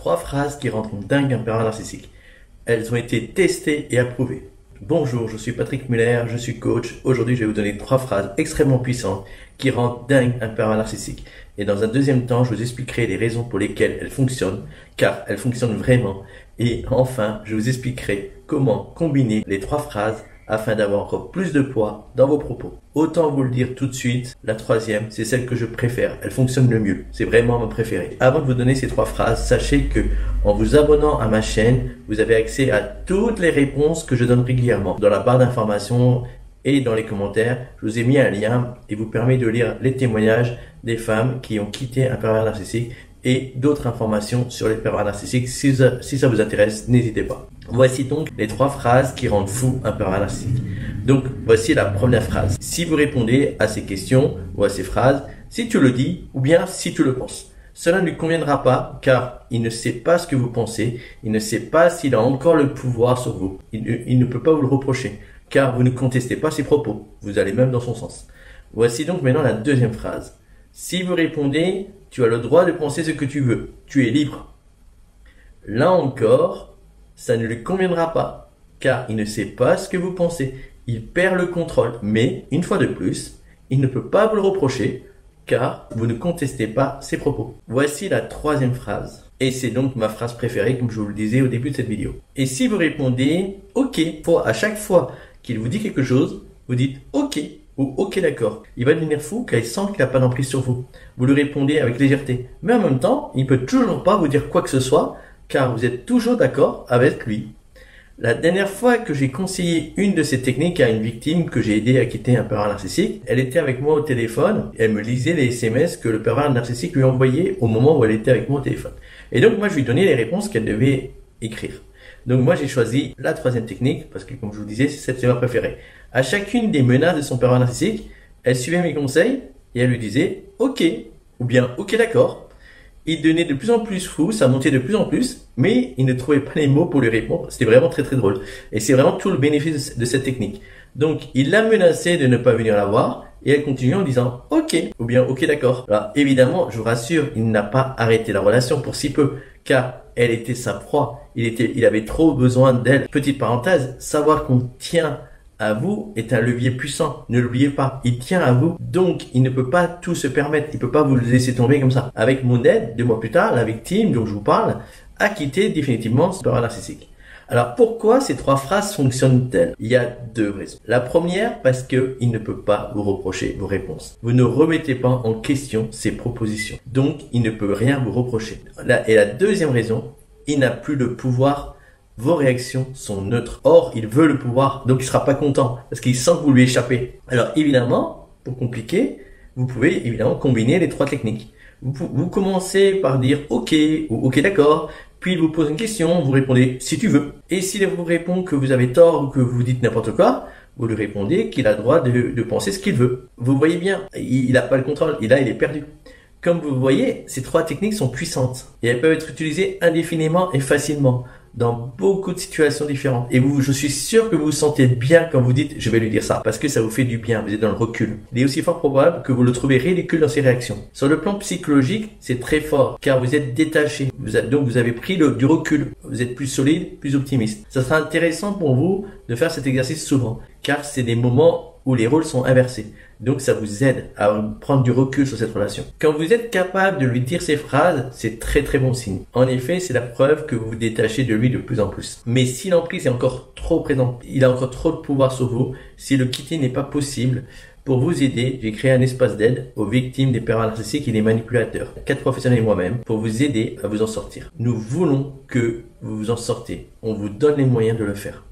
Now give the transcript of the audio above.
3 phrases qui rendront dingue un pervers narcissique. Elles ont été testées et approuvées. Bonjour, je suis Patrick Muller, je suis coach. Aujourd'hui, je vais vous donner 3 phrases extrêmement puissantes qui rendent dingue un pervers narcissique. Et dans un deuxième temps, je vous expliquerai les raisons pour lesquelles elles fonctionnent, car elles fonctionnent vraiment. Et enfin, je vous expliquerai comment combiner les 3 phrases afin d'avoir encore plus de poids dans vos propos. Autant vous le dire tout de suite, la troisième, c'est celle que je préfère. Elle fonctionne le mieux. C'est vraiment ma préférée. Avant de vous donner ces 3 phrases, sachez que en vous abonnant à ma chaîne, vous avez accès à toutes les réponses que je donne régulièrement. Dans la barre d'informations et dans les commentaires, je vous ai mis un lien qui vous permet de lire les témoignages des femmes qui ont quitté un pervers narcissique et d'autres informations sur les pervers narcissiques. Si ça vous intéresse, n'hésitez pas. Voici donc les 3 phrases qui rendent fou un pervers narcissique. Donc, voici la première phrase. Si vous répondez à ces questions ou à ces phrases, si tu le dis ou bien si tu le penses, cela ne lui conviendra pas car il ne sait pas ce que vous pensez, il ne sait pas s'il a encore le pouvoir sur vous. Il ne peut pas vous le reprocher car vous ne contestez pas ses propos. Vous allez même dans son sens. Voici donc maintenant la deuxième phrase. Si vous répondez, tu as le droit de penser ce que tu veux. Tu es libre. Là encore, ça ne lui conviendra pas, car il ne sait pas ce que vous pensez. Il perd le contrôle, mais une fois de plus, il ne peut pas vous le reprocher, car vous ne contestez pas ses propos. Voici la troisième phrase. Et c'est donc ma phrase préférée, comme je vous le disais au début de cette vidéo. Et si vous répondez « OK », à chaque fois qu'il vous dit quelque chose, vous dites « OK » ou « OK d'accord ». Il va devenir fou car il sent qu'il n'a pas d'emprise sur vous. Vous lui répondez avec légèreté. Mais en même temps, il ne peut toujours pas vous dire quoi que ce soit, car vous êtes toujours d'accord avec lui. La dernière fois que j'ai conseillé une de ces techniques à une victime que j'ai aidé à quitter un pervers narcissique, elle était avec moi au téléphone, et elle me lisait les SMS que le pervers narcissique lui envoyait au moment où elle était avec moi au téléphone. Et donc moi je lui donnais les réponses qu'elle devait écrire. Donc moi j'ai choisi la troisième technique, parce que comme je vous disais, c'est ma préférée. À chacune des menaces de son pervers narcissique, elle suivait mes conseils, et elle lui disait « OK » ou bien « OK d'accord ». Il devenait de plus en plus fou, ça montait de plus en plus, mais il ne trouvait pas les mots pour lui répondre. C'était vraiment très très drôle. Et c'est vraiment tout le bénéfice de cette technique. Donc, il l'a menacé de ne pas venir la voir, et elle continue en disant « OK » ou bien « OK d'accord ». Alors, évidemment, je vous rassure, il n'a pas arrêté la relation pour si peu, car elle était sa proie. Il avait trop besoin d'elle. Petite parenthèse, savoir qu'on tient à vous est un levier puissant. Ne l'oubliez pas. Il tient à vous. Donc, il ne peut pas tout se permettre. Il peut pas vous le laisser tomber comme ça. Avec mon aide, 2 mois plus tard, la victime dont je vous parle a quitté définitivement ce pervers narcissique. Alors, pourquoi ces 3 phrases fonctionnent-elles? Il y a 2 raisons. La première, parce que il ne peut pas vous reprocher vos réponses. Vous ne remettez pas en question ses propositions. Donc, il ne peut rien vous reprocher. Et la deuxième raison, il n'a plus le pouvoir. Vos réactions sont neutres. Or, il veut le pouvoir, donc il sera pas content parce qu'il sent que vous lui échappez. Alors, évidemment, pour compliquer, vous pouvez évidemment combiner les 3 techniques. Vous commencez par dire OK ou OK d'accord, puis il vous pose une question, vous répondez si tu veux. Et s'il vous répond que vous avez tort ou que vous dites n'importe quoi, vous lui répondez qu'il a le droit de penser ce qu'il veut. Vous voyez bien, il n'a pas le contrôle et là il est perdu. Comme vous voyez, ces 3 techniques sont puissantes et elles peuvent être utilisées indéfiniment et facilement dans beaucoup de situations différentes. Et je suis sûr que vous vous sentez bien quand vous dites « je vais lui dire ça » parce que ça vous fait du bien, vous êtes dans le recul. Il est aussi fort probable que vous le trouvez ridicule dans ses réactions. Sur le plan psychologique, c'est très fort car vous êtes détaché. Donc vous avez pris du recul. Vous êtes plus solide, plus optimiste. Ça sera intéressant pour vous de faire cet exercice souvent car c'est des moments où les rôles sont inversés. Donc ça vous aide à prendre du recul sur cette relation. Quand vous êtes capable de lui dire ces phrases, c'est très très bon signe. En effet, c'est la preuve que vous vous détachez de lui de plus en plus. Mais si l'emprise est encore trop présente, il a encore trop de pouvoir sur vous, si le quitter n'est pas possible, pour vous aider, j'ai créé un espace d'aide aux victimes des pervers narcissiques et des manipulateurs. 4 professionnels et moi-même pour vous aider à vous en sortir. Nous voulons que vous vous en sortez. On vous donne les moyens de le faire.